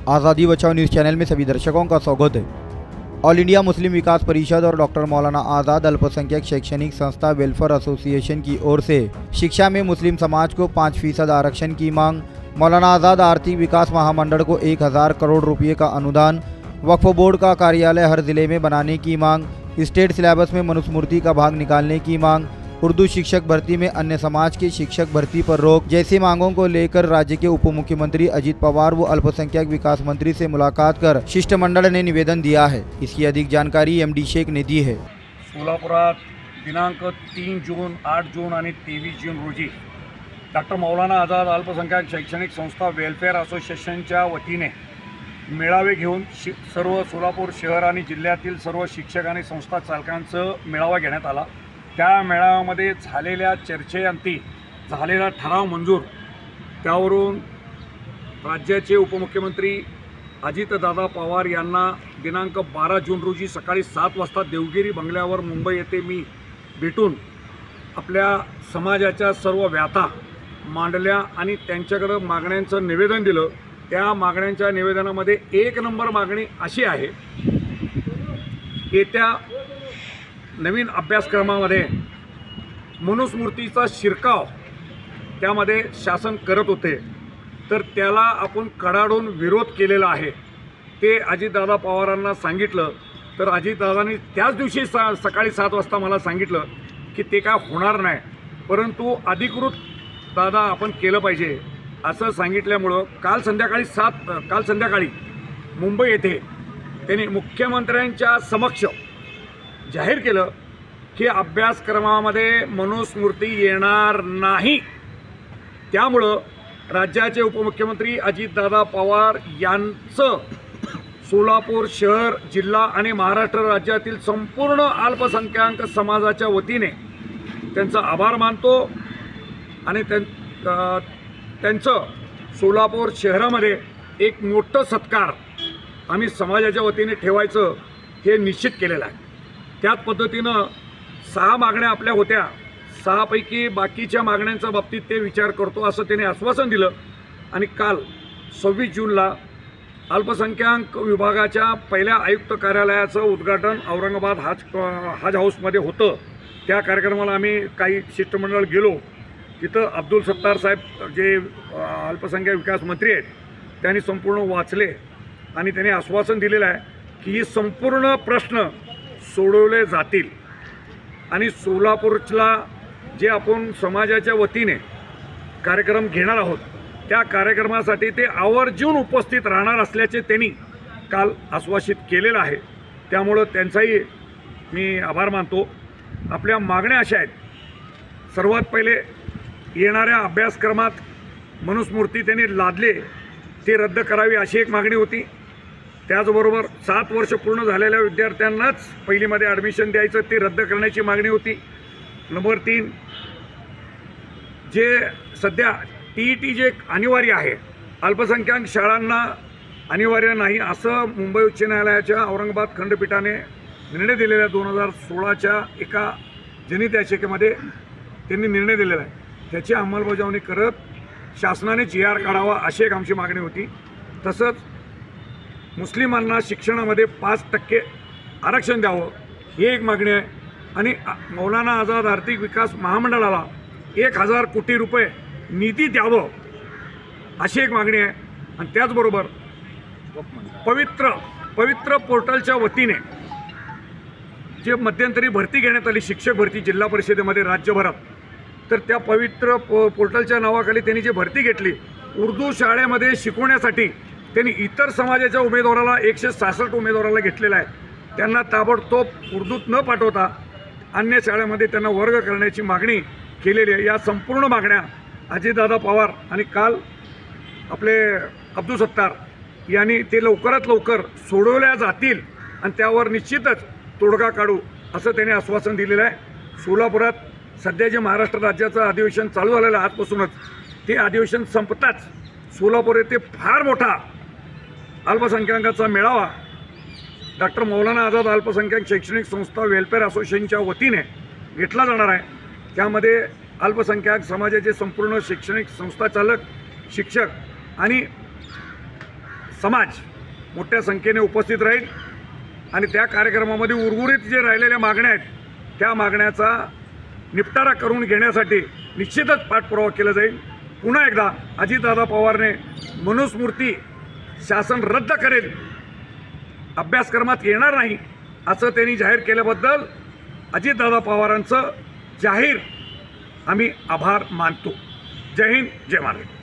आज़ादी बचाओ news channel में सभी दर्शकों का स्वागत है। ऑल इंडिया मुस्लिम विकास परिषद और डॉक्टर मौलाना आज़ाद अल्पसंख्यक शैक्षणिक संस्था वेलफेयर एसोसिएशन की ओर से शिक्षा में मुस्लिम समाज को 5% आरक्षण की मांग। मौलाना आज़ाद आर्थिक विकास महामंडल को 1000 करोड़ रुपये का अनुदान। वक्फ बोर्ड का कार्यालय हर जिले में बनाने की मांग। स्टेट सिलेबस में मनुस्मृति का भाग निकालने की मांग। उर्दू शिक्षक भर्ती में अन्य समाज के शिक्षक भर्ती पर रोक जैसी मांगों को लेकर राज्य के उप मुख्यमंत्री अजित पवार व अल्पसंख्यक विकास मंत्री से मुलाकात कर शिष्टमंडल ने निवेदन दिया है। इसकी अधिक जानकारी एमडी शेख ने दी है। सोलापुरात दिनांक 3 जून, 8 जून आणि 23 जून रोजी डॉक्टर मौलाना आझाद अल्पसंख्यक शैक्षणिक संस्था वेलफेअर असोसिएशनच्या वतीने मेळावे घेऊन सर्व सोलापूर शहर आणि जिल्ह्यातील सर्व शिक्षक आणि संस्था चालकांचा मेळावा घेण्यात आला। त्या मेळाव्यामध्ये झालेल्या चर्चेअंती झालेला ठराव मंजूर, त्यावरून राज्याचे उपमुख्यमंत्री अजितदादा पवार यांना दिनांक 12 जून रोजी सकाळी 7 वाजता देवगिरी बंगल्यावर मुंबई येथे मी भेटून आपल्या समाजाच्या सर्व व्यथा मांडल्या आणि त्यांच्याकडे मागण्यांचं निवेदन दिलं। त्या मागण्यांच्या निवेदनामध्ये 1 नंबर मागणी अशी आहे, येत्या नवीन अभ्यासक्रमामध्ये मनुस्मृतीचा शिरकाव त्यामध्ये शासन करत होते, तर त्याला आपण कडाडून विरोध केलेला आहे। ते अजितदादा पवारांना सांगितलं, तर अजितदादांनी त्याच दिवशी सकाळी 7 वाजता मला सांगितलं की ते काय होणार नाही, परंतु अधिकृत दादा आपण केलं पाहिजे असं सांगितल्यामुळं काल संध्याकाळी मुंबई येथे त्यांनी मुख्यमंत्र्यांच्या समक्ष जाहीर केलं की अभ्यासक्रमामध्ये मनुस्मृती येणार नाही। त्यामुळं राज्याचे उपमुख्यमंत्री अजितदादा पवार यांचं सोलापूर शहर, जिल्हा आणि महाराष्ट्र राज्यातील संपूर्ण अल्पसंख्याक समाजाच्या वतीने त्यांचा आभार मानतो आणि त्यांचं सोलापूर शहरामध्ये एक मोठं सत्कार आम्ही समाजाच्या वतीने ठेवायचं हे निश्चित केलेलं आहे। त्याच पद्धतीनं 6 मागण्या आपल्या होत्या, 6 पैकी बाकीच्या मागण्यांच्या बाबतीत ते विचार करतो असं त्याने आश्वासन दिलं। आणि काल 26 जूनला अल्पसंख्याक विभागाच्या पहिल्या आयुक्त कार्यालयाचं उद्घाटन औरंगाबाद हज हाऊसमध्ये होतं। त्या कार्यक्रमाला आम्ही काही शिष्टमंडळ गेलो। तिथं अब्दुल सत्तार साहेब जे अल्पसंख्याक विकास मंत्री आहेत त्यांनी संपूर्ण वाचले आणि त्यांनी आश्वासन दिलेलं आहे की ही संपूर्ण प्रश्न सोडवले जातील आणि सोलापूरला जे आपण समाजाच्या वतीने कार्यक्रम घेणार आहोत त्या कार्यक्रमासाठी ते आवर्जून उपस्थित राहणार असल्याचे त्यांनी काल आश्वासित केलेलं आहे। त्यामुळं त्यांचाही मी आभार मानतो। आपल्या मागण्या अशा आहेत, सर्वात पहिले येणाऱ्या अभ्यासक्रमात मनुस्मृती त्यांनी लादले ते रद्द करावी अशी एक मागणी होती। त्याचबरोबर 7 वर्ष पूर्ण झालेल्या विद्यार्थ्यांनाच पहिलीमध्ये ॲडमिशन द्यायचं ते रद्द करण्याची मागणी होती। नंबर 3, जे सध्या TET जे अनिवार्य आहे, अल्पसंख्याक शाळांना अनिवार्य नाही असं मुंबई उच्च न्यायालयाच्या औरंगाबाद खंडपीठाने निर्णय दिलेला 2016च्या एका जनहित याचिकेमध्ये त्यांनी निर्णय दिलेला आहे। त्याची अंमलबजावणी करत शासनाने GR काढावा अशी एक आमची मागणी होती। तसंच मुस्लिमांना शिक्षणामध्ये 5% आरक्षण द्यावं ही एक मागणी आहे आणि मौलाना आझाद आर्थिक विकास महामंडळाला 1000 कोटी रुपये निधी द्यावं अशी एक मागणी आहे। आणि त्याचबरोबर पवित्र पोर्टलच्या वतीने जे मध्यंतरी भरती घेण्यात आली शिक्षक भरती जिल्हा परिषदेमध्ये राज्यभरात, तर त्या पवित्र पोर्टलच्या नावाखाली त्यांनी जी भरती घेतली उर्दू शाळेमध्ये शिकवण्यासाठी त्यांनी इतर समाजाच्या उमेदवाराला 166 उमेदवाराला घेतलेला आहे। त्यांना ताबडतोब उर्दूत न पाठवता अन्य शाळेमध्ये त्यांना वर्ग करण्याची मागणी केलेली आहे। या संपूर्ण मागण्या अजितदादा पवार आणि काल आपले अब्दुल सत्तार यांनी ते लवकरात लवकर सोडवल्या जातील आणि त्यावर निश्चितच तोडगा काढू असं त्यांनी आश्वासन दिलेलं आहे। सोलापुरात सध्या जे महाराष्ट्र राज्याचं अधिवेशन चालू झालेलं आहे आजपासूनच, ते अधिवेशन संपताच सोलापूर येथे फार मोठा अल्पसंख्याकांचा मेळावा डॉक्टर मौलाना आझाद अल्पसंख्याक शैक्षणिक संस्था वेलफेअर असोसिएशनच्या वतीने घेतला जाणार आहे। त्यामध्ये अल्पसंख्याक समाजाचे संपूर्ण शैक्षणिक संस्था चालक, शिक्षक आणि समाज मोठ्या संख्येने उपस्थित राहील आणि त्या कार्यक्रमामध्ये उर्वरित जे राहिलेल्या मागण्या आहेत त्या मागण्याचा निपटारा करून घेण्यासाठी निश्चितच पाठपुरावा केला जाईल. पुन्हा एकदा अजितदादा पवारने मनुस्मृती शासन रद्द करेल, अभ्यासक्रमात येणार नाही असं त्यांनी जाहीर केल्याबद्दल अजितदादा पवारांचं जाहीर आम्ही आभार मानतो. जय हिंद, जय महाराष्ट्र.